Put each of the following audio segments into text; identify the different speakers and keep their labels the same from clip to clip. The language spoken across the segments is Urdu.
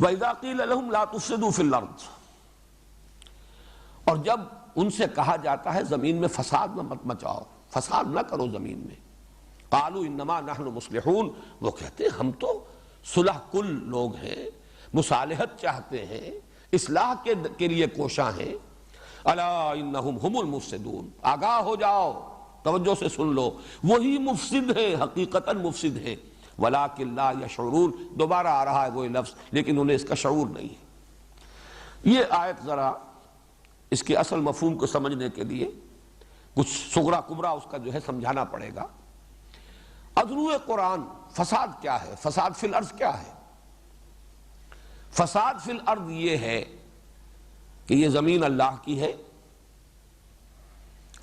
Speaker 1: وَإِذَا قِيلَ لَهُمْ لَا تُفْسِدُوا فِي الْأَرْضِ، اور جب ان سے کہا جاتا ہے زمین میں فساد نہ مت مچاؤ، فساد نہ کرو زمین میں، قالوا انما نحن مصلحون، وہ کہتے ہیں ہم تو صلح کل لوگ ہیں، مصالحت چاہتے ہیں، اصلاح کے لیے کوشاں ہیں۔ الا انہم ہم المفسدون، آگاہ ہو جاؤ، توجہ سے سن لو، وہی مفسد ہے، حقیقتاً مفسد ہے، ولکن لا یشعرون، دوبارہ آ رہا ہے وہی لفظ، لیکن انہیں اس کا شعور نہیں ہے۔ یہ آیت ذرا اس کے اصل مفہوم کو سمجھنے کے لیے کچھ صغرا کبرا اس کا جو ہے سمجھانا پڑے گا۔ ادنو قرآن فساد کیا ہے، فساد فی الارض کیا ہے؟ فساد فی الارض یہ ہے کہ یہ زمین اللہ کی ہے،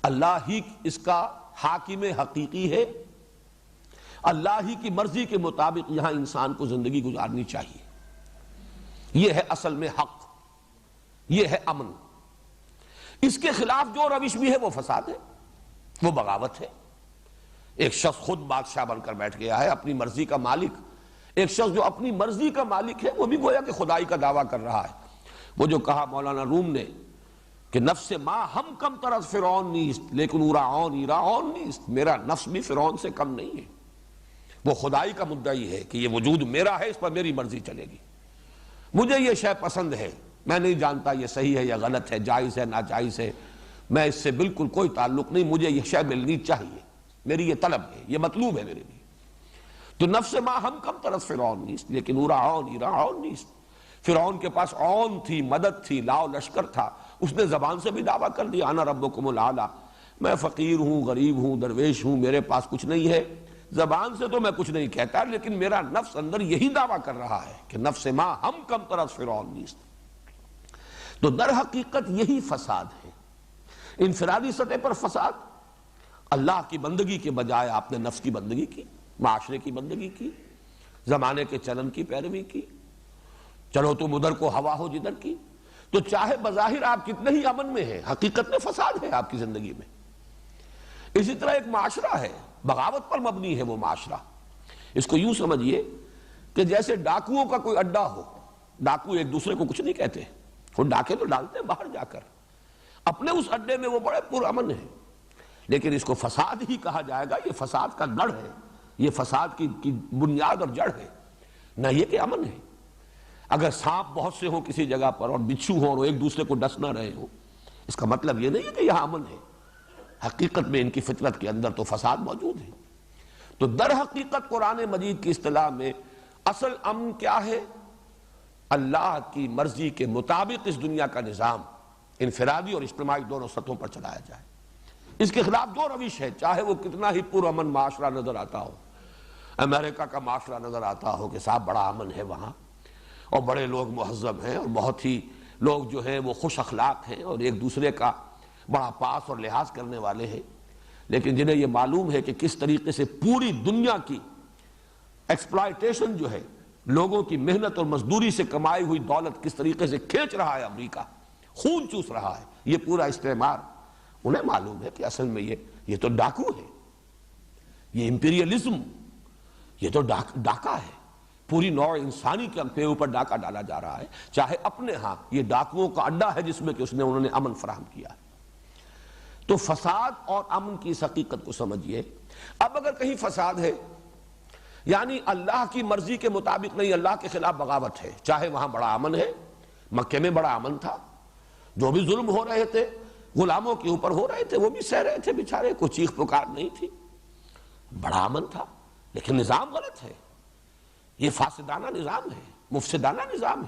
Speaker 1: اللہ ہی اس کا حاکم حقیقی ہے، اللہ ہی کی مرضی کے مطابق یہاں انسان کو زندگی گزارنی چاہیے، یہ ہے اصل میں حق، یہ ہے امن۔ اس کے خلاف جو روش بھی ہے وہ فساد ہے، وہ بغاوت ہے۔ ایک شخص خود بادشاہ بن کر بیٹھ گیا ہے، اپنی مرضی کا مالک، ایک شخص جو اپنی مرضی کا مالک ہے وہ بھی گویا کہ خدائی کا دعویٰ کر رہا ہے۔ وہ جو کہا مولانا روم نے کہ نفس ما ہم کم طرز فرعون نیست لیکن اورعون ایرعون نیست، میرا نفس بھی فرعون سے کم نہیں ہے، وہ خدائی کا مدعی ہے کہ یہ وجود میرا ہے، اس پر میری مرضی چلے گی، مجھے یہ شے پسند ہے، میں نہیں جانتا یہ صحیح ہے یا غلط ہے، جائز ہے ناجائز ہے، میں اس سے بالکل کوئی تعلق نہیں، مجھے یہ شے ملنی چاہیے، میری یہ طلب ہے، یہ مطلوب ہے میرے لیے۔ تو نفس ما ہم کم طرز فرعون نیست لیکن اورعون ایرعون نیست، فرعون کے پاس عون تھی، مدد تھی، لاؤ لشکر تھا، اس نے زبان سے بھی دعویٰ کر دیا انا ربکم الاعلی، میں فقیر ہوں، غریب ہوں، درویش ہوں، میرے پاس کچھ نہیں ہے، زبان سے تو میں کچھ نہیں کہتا لیکن میرا نفس اندر یہی دعویٰ کر رہا ہے کہ نفس ما ہم کم طرز فرعون نیست۔ تو در حقیقت یہی فساد ہے، انفرادی سطح پر فساد، اللہ کی بندگی کے بجائے آپ نے نفس کی بندگی کی، معاشرے کی بندگی کی، زمانے کے چلن کی پیروی کی، چلو تم ادھر کو ہوا ہو جدھر کی، تو چاہے بظاہر آپ کتنے ہی امن میں ہیں، حقیقت میں فساد ہے آپ کی زندگی میں۔ اسی طرح ایک معاشرہ ہے، بغاوت پر مبنی ہے وہ معاشرہ، اس کو یوں سمجھیے کہ جیسے ڈاکوؤں کا کوئی اڈا ہو، ڈاکو ایک دوسرے کو کچھ نہیں کہتے، وہ ڈاکے تو ڈالتے ہیں باہر جا کر، اپنے اس اڈے میں وہ بڑے پرامن ہیں، لیکن اس کو فساد ہی کہا جائے گا، یہ فساد کا گڑھ ہے، یہ فساد کی بنیاد اور جڑ ہے، نہ یہ کہ امن ہے۔ اگر سانپ بہت سے ہوں کسی جگہ پر اور بچھو ہوں اور ایک دوسرے کو ڈس نہ رہے ہوں، اس کا مطلب یہ نہیں ہے کہ یہاں امن ہے، حقیقت میں ان کی فطرت کے اندر تو فساد موجود ہے۔ تو در حقیقت قرآن مجید کی اصطلاح میں اصل امن کیا ہے؟ اللہ کی مرضی کے مطابق اس دنیا کا نظام انفرادی اور اجتماعی دونوں سطحوں پر چلایا جائے۔ اس کے خلاف جو روش ہے، چاہے وہ کتنا ہی پرامن معاشرہ نظر آتا ہو، امریکہ کا معاشرہ نظر آتا ہو کہ صاحب بڑا امن ہے وہاں، اور بڑے لوگ مہذب ہیں اور بہت ہی لوگ جو ہیں وہ خوش اخلاق ہیں اور ایک دوسرے کا بڑا پاس اور لحاظ کرنے والے ہیں، لیکن جنہیں یہ معلوم ہے کہ کس طریقے سے پوری دنیا کی ایکسپلائٹیشن جو ہے، لوگوں کی محنت اور مزدوری سے کمائی ہوئی دولت کس طریقے سے کھینچ رہا ہے امریکہ، خون چوس رہا ہے یہ پورا استعمار، انہیں معلوم ہے کہ اصل میں یہ تو ڈاکو ہے، یہ امپیریلزم، یہ تو ڈاکہ ہے، پوری نوع انسانی کے اوپر ڈاکہ ڈالا جا رہا ہے، چاہے اپنے ہاں یہ ڈاکوؤں کا اڈا ہے جس میں کہ انہوں نے امن فراہم کیا ہے۔ تو فساد اور امن کی اس حقیقت کو سمجھیے۔ اب اگر کہیں فساد ہے یعنی اللہ کی مرضی کے مطابق نہیں، اللہ کے خلاف بغاوت ہے، چاہے وہاں بڑا امن ہے، مکے میں بڑا امن تھا، جو بھی ظلم ہو رہے تھے غلاموں کے اوپر ہو رہے تھے وہ بھی سہ رہے تھے بیچارے، کوئی چیخ پکار نہیں تھی، بڑا امن تھا، لیکن نظام غلط ہے، یہ فاسدانہ نظام ہے، مفسدانہ نظام ہے۔